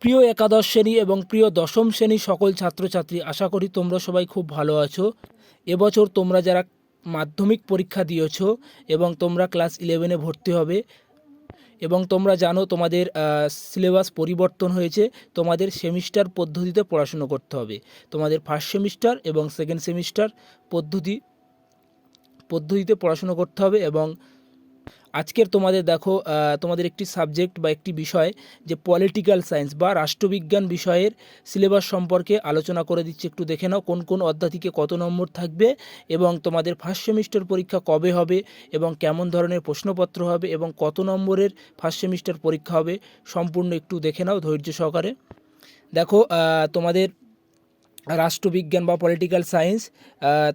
প্রিয় একাদশ শ্রেণী এবং প্রিয় দশম শ্রেণী সকল ছাত্রছাত্রী, আশা করি তোমরা সবাই খুব ভালো আছো। এবছর তোমরা যারা মাধ্যমিক পরীক্ষা দিয়েছো এবং তোমরা ক্লাস 11-এ ভর্তি হবে এবং তোমরা জানো তোমাদের সিলেবাস পরিবর্তন হয়েছে। তোমাদের সেমিস্টার পদ্ধতিতে পড়াশুনো করতে হবে। তোমাদের ফার্স্ট সেমিস্টার এবং সেকেন্ড সেমিস্টার পদ্ধতিতে পড়াশুনো করতে হবে। এবং আজকের তোমাদের দেখো তোমাদের একটি সাবজেক্ট বা একটি বিষয় যে পলিটিক্যাল সায়েন্স বা রাষ্ট্রবিজ্ঞান বিষয়ের সিলেবাস সম্পর্কে আলোচনা করে দিচ্ছি। একটু দেখে নাও কোন কোন অধ্যায় থেকে কত নম্বর থাকবে এবং তোমাদের ফার্স্ট সেমিস্টার পরীক্ষা কবে হবে এবং কেমন ধরনের প্রশ্নপত্র হবে এবং কত নম্বরের ফার্স্ট সেমিস্টার পরীক্ষা হবে, সম্পূর্ণ একটু দেখে নাও ধৈর্য সহকারে। দেখো তোমাদের রাষ্ট্রবিজ্ঞান বা পলিটিক্যাল সায়েন্স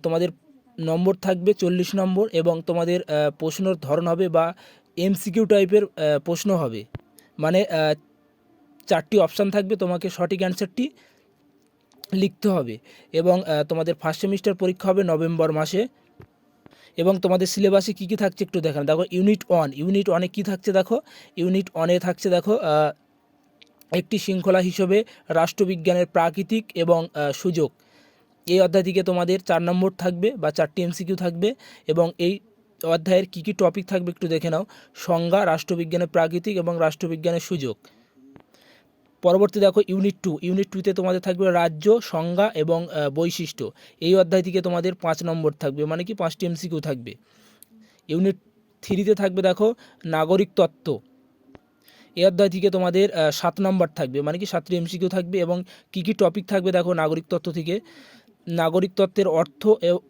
তোমাদের নম্বর থাকবে 40 নম্বর এবং তোমাদের প্রশ্নের ধরন হবে বা এমসিকিউ টাইপের প্রশ্ন হবে। মানে 4টি অপশান থাকবে, তোমাকে সঠিক অ্যান্সারটি লিখতে হবে। এবং তোমাদের ফার্স্ট সেমিস্টার পরীক্ষা হবে নভেম্বর মাসে। এবং তোমাদের সিলেবাসে কী কী থাকছে একটু দেখান। দেখো ইউনিট 1 কী থাকছে, দেখো ইউনিট 1-এ থাকছে দেখো একটি শৃঙ্খলা হিসেবে রাষ্ট্রবিজ্ঞানের প্রাকৃতিক এবং সুযোগ। এই অধ্যায় থেকে তোমাদের 4 নম্বর থাকবে বা 4টি এমসিকিউ থাকবে। এবং এই অধ্যায়ের কী কী টপিক থাকবে একটু দেখে নাও। সংজ্ঞা, রাষ্ট্রবিজ্ঞানের প্রাকৃতিক এবং রাষ্ট্রবিজ্ঞানের সুযোগ। পরবর্তী দেখো ইউনিট 2-তে তোমাদের থাকবে রাজ্য, সংজ্ঞা এবং বৈশিষ্ট্য। এই অধ্যায় থেকে তোমাদের 5 নম্বর থাকবে, মানে কি 5টি এমসিকিউ থাকবে। ইউনিট 3-তে থাকবে দেখো নাগরিক তত্ত্ব। এই অধ্যায় থেকে তোমাদের 7 নম্বর থাকবে, মানে কি 7টি এমসিকিউ থাকবে। এবং কী কী টপিক থাকবে দেখো নাগরিক তত্ত্ব থেকে, নাগরিক তত্ত্বের অর্থ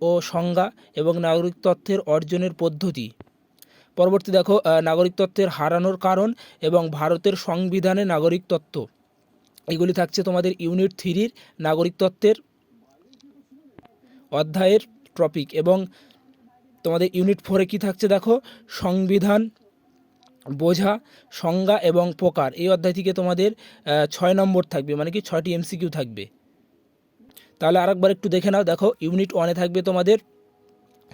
ও সংজ্ঞা এবং নাগরিক তত্ত্বের অর্জনের পদ্ধতি। পরবর্তী দেখো নাগরিক তত্ত্বের হারানোর কারণ এবং ভারতের সংবিধানে নাগরিক তত্ত্ব। এগুলি থাকছে তোমাদের ইউনিট 3-র নাগরিক তত্ত্বের অধ্যায়ের টপিক। এবং তোমাদের ইউনিট 4-এ কী থাকছে দেখো সংবিধান বোঝা, সংজ্ঞা এবং প্রকার। এই অধ্যায় থেকে তোমাদের 6 নম্বর থাকবে, মানে কি 6টি এমসিকিউ থাকবে। তাহলে আরেকবার একটু দেখে নাও। দেখো ইউনিট 1-এ থাকবে তোমাদের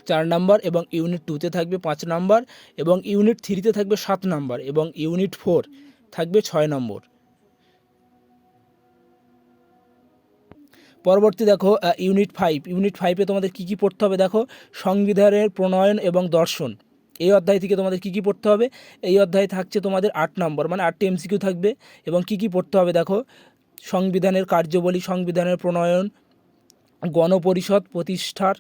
4 নম্বর এবং ইউনিট 2-তে থাকবে 5 নম্বর এবং ইউনিট 3-তে থাকবে 7 নম্বর এবং ইউনিট 4 থাকবে 6 নম্বর। পরবর্তী দেখো ইউনিট 5-এ তোমাদের কী কী পড়তে হবে দেখো সংবিধানের প্রণয়ন এবং দর্শন। এই অধ্যায় থেকে তোমাদের কী কী পড়তে হবে, এই অধ্যায়ে থাকছে তোমাদের 8 নম্বর, মানে 8টি এমসিকিউ থাকবে। এবং কী কী পড়তে হবে দেখো সংবিধানের কার্যাবলী, সংবিধানের প্রণয়ন, গণপরিষদ প্রতিষ্ঠার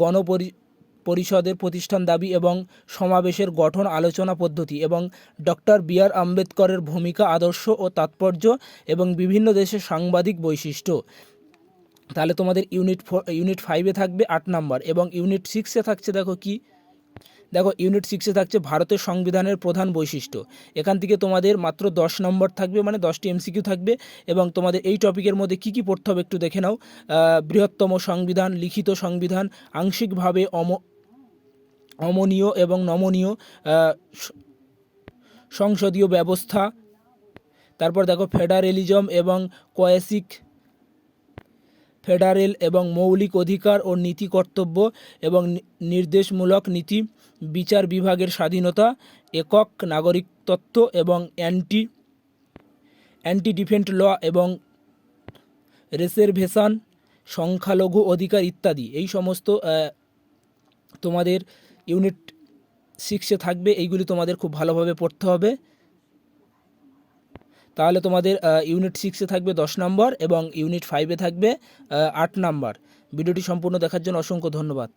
গণপরিষদের প্রতিষ্ঠান দাবি এবং সমাবেশের গঠন আলোচনা পদ্ধতি এবং ডক্টর বি.আর. আম্বেদকরের ভূমিকা, আদর্শ ও তাৎপর্য এবং বিভিন্ন দেশের সাংবাদিক বৈশিষ্ট্য। তাহলে তোমাদের ইউনিট 5-এ থাকবে 8 নম্বর এবং ইউনিট 6-এ থাকছে দেখো কি, দেখো ইউনিট 6-এ থাকছে ভারতের সংবিধানের প্রধান বৈশিষ্ট্য। এখান থেকে তোমাদের মাত্র 10 নম্বর থাকবে, মানে 10টি এমসিকিউ থাকবে। এবং তোমাদের এই টপিকের মধ্যে কী কী পড়তে হবে একটু দেখে নাও। বৃহত্তম সংবিধান, লিখিত সংবিধান, আংশিকভাবে অমনীয় এবং নমনীয় সংসদীয় ব্যবস্থা। তারপর দেখো ফেডারেলিজম এবং কোয়েসিক ফেডারেল এবং মৌলিক অধিকার ও নীতি, কর্তব্য এবং নির্দেশমূলক নীতি, বিচার বিভাগের স্বাধীনতা, একক নাগরিকতত্ত্ব এবং অ্যান্টি ডিফেন্ট ল এবং রিজার্ভেশন, সংখ্যালঘু অধিকার ইত্যাদি। এই সমস্ত তোমাদের ইউনিট 6-এ থাকবে। এইগুলি তোমাদের খুব ভালোভাবে পড়তে হবে। তাহলে তোমাদের ইউনিট 6-এ থাকবে 10 নম্বর এবং ইউনিট 5-এ থাকবে 8 নম্বর। ভিডিওটি সম্পূর্ণ দেখার জন্য অসংখ্য ধন্যবাদ।